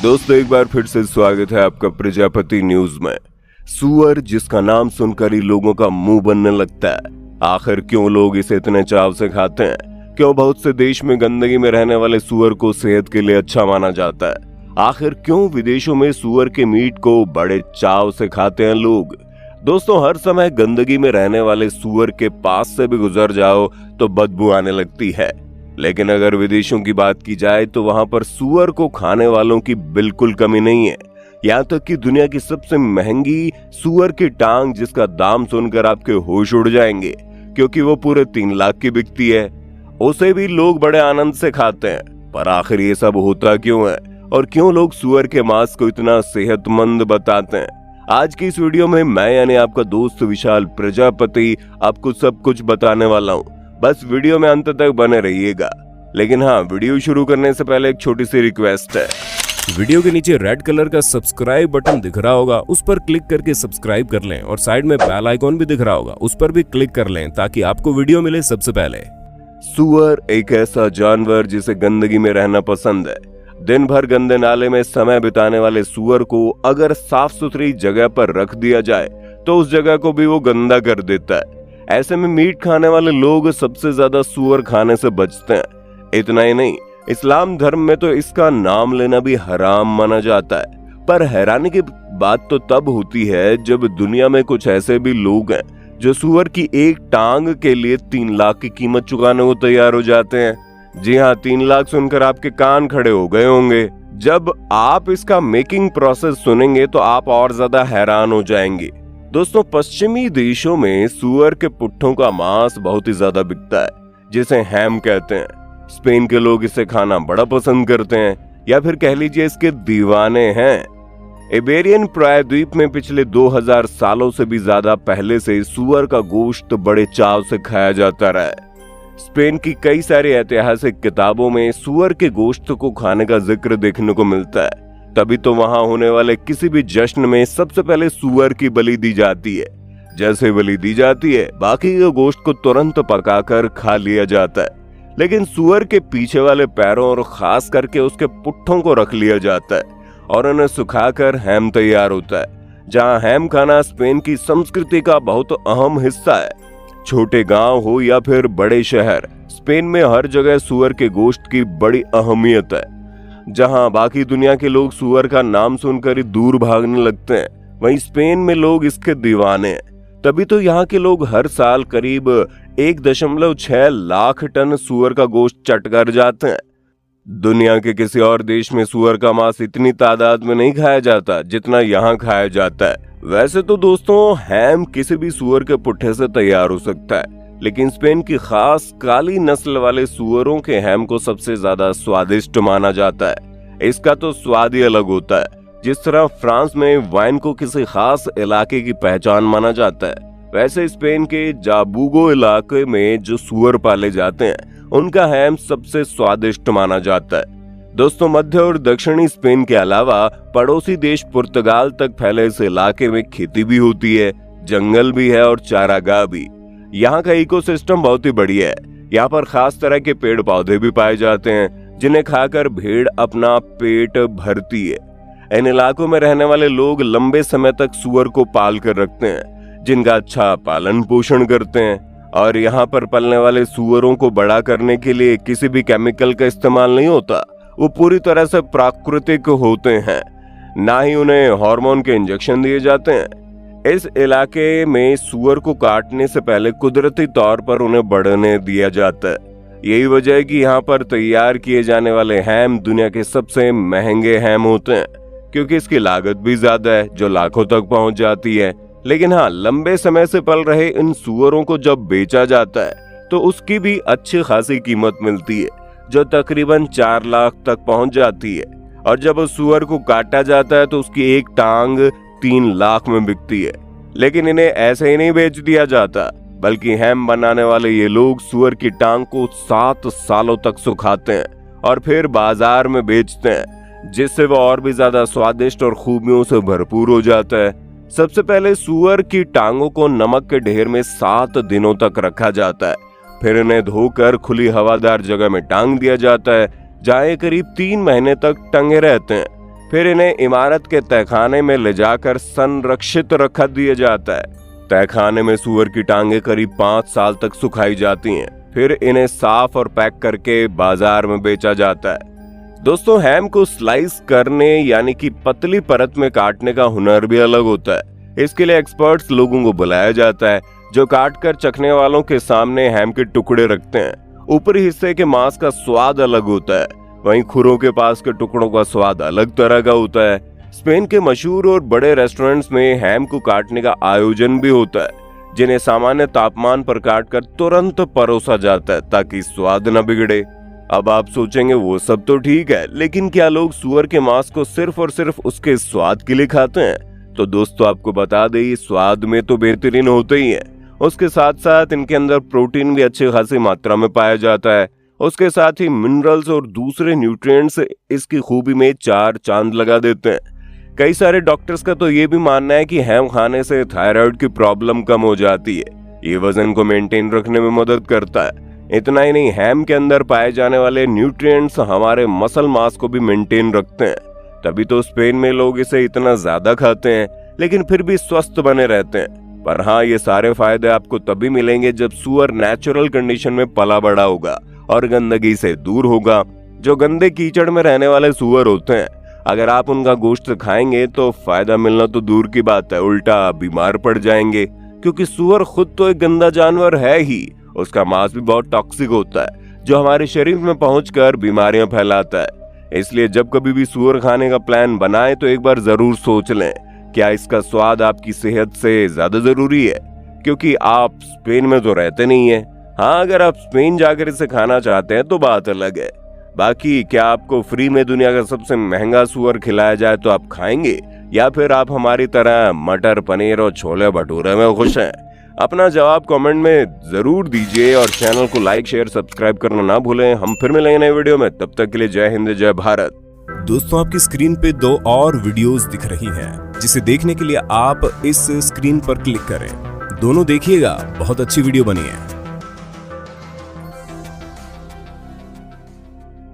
दोस्तों एक बार फिर से स्वागत है आपका प्रजापति न्यूज में। सुअर जिसका नाम सुनकर ही लोगों का मुंह बनने लगता है। आखिर क्यों लोग इसे इतने चाव से खाते हैं? क्यों बहुत से देश में गंदगी में रहने वाले सुअर को सेहत के लिए अच्छा माना जाता है? आखिर क्यों विदेशों में सुअर के मीट को बड़े चाव से खाते हैं लोग? दोस्तों हर समय गंदगी में रहने वाले सुअर के पास से भी गुजर जाओ तो बदबू आने लगती है, लेकिन अगर विदेशों की बात की जाए तो वहां पर सुअर को खाने वालों की बिल्कुल कमी नहीं है। यहाँ तक कि दुनिया की सबसे महंगी सुअर की टांग, जिसका दाम सुनकर आपके होश उड़ जाएंगे क्योंकि वो पूरे 3 लाख की बिकती है, उसे भी लोग बड़े आनंद से खाते हैं। पर आखिर ये सब होता क्यों है और क्यों लोग सुअर के मांस को इतना सेहतमंद बताते हैं? आज की इस वीडियो में मैं यानी आपका दोस्त विशाल प्रजापति आपको सब कुछ बताने वाला हूँ। बस वीडियो में अंत तक बने रहिएगा। लेकिन हाँ, वीडियो शुरू करने से पहले एक छोटी सी रिक्वेस्ट है। वीडियो के नीचे रेड कलर का सब्सक्राइब बटन दिख रहा होगा, उस पर क्लिक करके सब्सक्राइब कर लें और साइड में बेल आइकॉन भी दिख रहा होगा, उस पर भी क्लिक कर लें ताकि आपको वीडियो मिले सबसे पहले। सुअर एक ऐसा जानवर जिसे गंदगी में रहना पसंद है। दिन भर गंदे नाले में समय बिताने वाले सुअर को अगर साफ सुथरी जगह पर रख दिया जाए तो उस जगह को भी वो गंदा कर देता है। ऐसे में मीट खाने वाले लोग सबसे ज्यादा सुअर खाने से बचते हैं। इतना ही नहीं, इस्लाम धर्म में तो इसका नाम लेना भी हराम माना जाता है। पर हैरानी की बात तो तब होती है जब दुनिया में कुछ ऐसे भी लोग हैं जो सुअर की एक टांग के लिए 3 लाख की कीमत चुकाने को तैयार हो जाते हैं। जी हाँ, 3 लाख सुनकर आपके कान खड़े हो गए होंगे। जब आप इसका मेकिंग प्रोसेस सुनेंगे तो आप और ज्यादा हैरान हो जाएंगे। दोस्तों पश्चिमी देशों में सुअर के पुट्ठों का मांस बहुत ही ज्यादा बिकता है, जिसे हैम कहते हैं। स्पेन के लोग इसे खाना बड़ा पसंद करते हैं, या फिर कह लीजिए इसके दीवाने हैं। इबेरियन प्रायद्वीप में पिछले 2000 सालों से भी ज्यादा पहले से सुअर का गोश्त बड़े चाव से खाया जाता रहा है। स्पेन की कई सारी ऐतिहासिक किताबों में सुअर के गोश्त को खाने का जिक्र देखने को मिलता है। तभी तो वहां होने वाले किसी भी जश्न में सबसे पहले सुअर की बलि दी जाती है। जैसे बलि दी जाती है, बाकी के गोश्त को तुरंत पकाकर खा लिया जाता है, लेकिन सुअर के पीछे वाले पैरों और खास करके उसके पुट्ठों को रख लिया जाता है और उन्हें सुखाकर हैम तैयार होता है। जहां हैम खाना स्पेन की संस्कृति का बहुत अहम हिस्सा है। छोटे गांव हो या फिर बड़े शहर, स्पेन में हर जगह सुअर के गोश्त की बड़ी अहमियत है। जहां बाकी दुनिया के लोग सुअर का नाम सुनकर ही दूर भागने लगते हैं, वहीं स्पेन में लोग इसके दीवाने हैं। तभी तो यहाँ के लोग हर साल करीब 1.6 लाख टन सुअर का गोश्त चट कर जाते हैं। दुनिया के किसी और देश में सुअर का मांस इतनी तादाद में नहीं खाया जाता जितना यहाँ खाया जाता है। वैसे तो दोस्तों हैम किसी भी सुअर के पुट्ठे से तैयार हो सकता है, लेकिन स्पेन की खास काली नस्ल वाले सुअरों के हैम को सबसे ज्यादा स्वादिष्ट माना जाता है। इसका तो स्वाद ही अलग होता है। जिस तरह फ्रांस में वाइन को किसी खास इलाके की पहचान माना जाता है, वैसे स्पेन के जाबुगो इलाके में जो सुअर पाले जाते हैं उनका हैम सबसे स्वादिष्ट माना जाता है। दोस्तों मध्य और दक्षिणी स्पेन के अलावा पड़ोसी देश पुर्तगाल तक फैले इस इलाके में खेती भी होती है, जंगल भी है और चारागाह भी। यहाँ का इकोसिस्टम बहुत ही बढ़िया है। यहाँ पर खास तरह के पेड़ पौधे भी पाए जाते हैं जिन्हें खाकर भेड़ अपना पेट भरती है। इन इलाकों में रहने वाले लोग लंबे समय तक सुअर को पाल कर रखते हैं, जिनका अच्छा पालन पोषण करते हैं। और यहाँ पर पलने वाले सुअरों को बड़ा करने के लिए किसी भी केमिकल का इस्तेमाल नहीं होता। वो पूरी तरह से प्राकृतिक होते हैं, ना ही उन्हें हार्मोन के इंजेक्शन दिए जाते हैं। इस इलाके में सुअर को काटने से पहले कुदरती तौर पर उन्हें बढ़ने दिया जाता है। यही वजह है कि यहाँ पर तैयार किए जाने वाले हैम दुनिया के सबसे महंगे हैम होते हैं, क्योंकि इसकी लागत भी ज्यादा है जो लाखों तक पहुंच जाती है। लेकिन हाँ, लंबे समय से पल रहे इन सुअरों को जब बेचा जाता है तो उसकी भी अच्छी खासी कीमत मिलती है, जो तकरीबन 4 लाख तक पहुंच जाती है। और जब उस सुअर को काटा जाता है तो उसकी एक टांग 3 लाख में बिकती है। लेकिन इन्हें ऐसे ही नहीं बेच दिया जाता, बल्कि हैम बनाने वाले ये लोग सुअर की टांग को 7 सालों तक सुखाते हैं और फिर बाजार में बेचते हैं, जिससे वो और भी ज्यादा स्वादिष्ट और खूबियों से भरपूर हो जाता है। सबसे पहले सुअर की टांगों को नमक के ढेर में 7 दिनों तक रखा जाता है। फिर इन्हें धोकर खुली हवादार जगह में टांग दिया जाता है, जहाँ ये करीब 3 महीने तक टंगे रहते हैं। फिर इन्हें इमारत के तहखाने में ले जाकर संरक्षित रखा दिया जाता है। तहखाने में सुअर की टांगे करीब 5 साल तक सुखाई जाती हैं। फिर इन्हें साफ और पैक करके बाजार में बेचा जाता है। दोस्तों, हैम को स्लाइस करने यानी कि पतली परत में काटने का हुनर भी अलग होता है। इसके लिए एक्सपर्ट्स लोगों को बुलाया जाता है जो काट कर चखने वालों के सामने हैम के टुकड़े रखते हैं। ऊपरी हिस्से के मांस का स्वाद अलग होता है, वहीं खुरों के पास के टुकड़ों का स्वाद अलग तरह का होता है। स्पेन के मशहूर और बड़े रेस्टोरेंट्स में हैम को काटने का आयोजन भी होता है, जिन्हें सामान्य तापमान पर काटकर तुरंत परोसा जाता है ताकि स्वाद न बिगड़े। अब आप सोचेंगे वो सब तो ठीक है, लेकिन क्या लोग सुअर के मांस को सिर्फ और सिर्फ उसके स्वाद के लिए खाते हैं? तो दोस्तों, आपको बता दें, स्वाद में तो बेहतरीन होते ही है, उसके साथ साथ इनके अंदर प्रोटीन भी अच्छी खासी मात्रा में पाया जाता है। उसके साथ ही मिनरल्स और दूसरे न्यूट्रिएंट्स इसकी खूबी में 4 चांद लगा देते हैं। कई सारे डॉक्टर्स का तो ये भी मानना है कि हैम खाने से थायराइड की प्रॉब्लम कम हो जाती है। ये वजन को मेंटेन रखने में मदद करता है। इतना ही नहीं, हैम के अंदर पाए जाने वाले न्यूट्रिएंट्स हमारे मसल मास को भी मेंटेन रखते हैं। तभी तो स्पेन में लोग इसे इतना ज्यादा खाते हैं, लेकिन फिर भी स्वस्थ बने रहते हैं। पर हाँ, ये सारे फायदे आपको तभी मिलेंगे जब सुअर नेचुरल कंडीशन में पला बड़ा होगा और गंदगी से दूर होगा। जो गंदे कीचड़ में रहने वाले सुअर होते हैं, अगर आप उनका गोश्त खाएंगे तो फायदा मिलना तो दूर की बात है, उल्टा बीमार पड़ जाएंगे, क्योंकि सुअर खुद तो एक गंदा जानवर है ही। उसका मांस भी बहुत टॉक्सिक होता है, जो हमारे शरीर में पहुंचकर बीमारियां फैलाता है। इसलिए जब कभी भी सुअर खाने का प्लान बनाएं तो एक बार जरूर सोच लें, क्या इसका स्वाद आपकी सेहत से ज्यादा जरूरी है? क्योंकि आप स्पेन में तो रहते नहीं है। हाँ, अगर आप स्पेन जाकर इसे खाना चाहते हैं तो बात अलग है। बाकी क्या आपको फ्री में दुनिया का सबसे महंगा सुअर खिलाया जाए तो आप खाएंगे, या फिर आप हमारी तरह मटर पनीर और छोले भटूरे में खुश हैं? अपना जवाब कमेंट में जरूर दीजिए और चैनल को लाइक शेयर सब्सक्राइब करना ना भूलें। हम फिर मिलेंगे नए वीडियो में, तब तक के लिए जय हिंद जय भारत। दोस्तों, आपकी स्क्रीन पे 2 और वीडियोस दिख रही हैं, जिसे देखने के लिए आप इस स्क्रीन पर क्लिक करें। दोनों देखिएगा, बहुत अच्छी वीडियो बनी है।